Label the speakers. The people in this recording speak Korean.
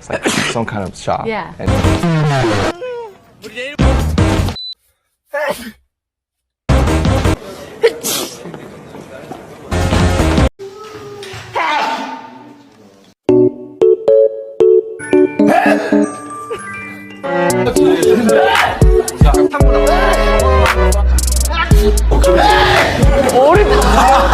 Speaker 1: It's like some kind of shop.
Speaker 2: Yeah.
Speaker 1: And
Speaker 2: 어른들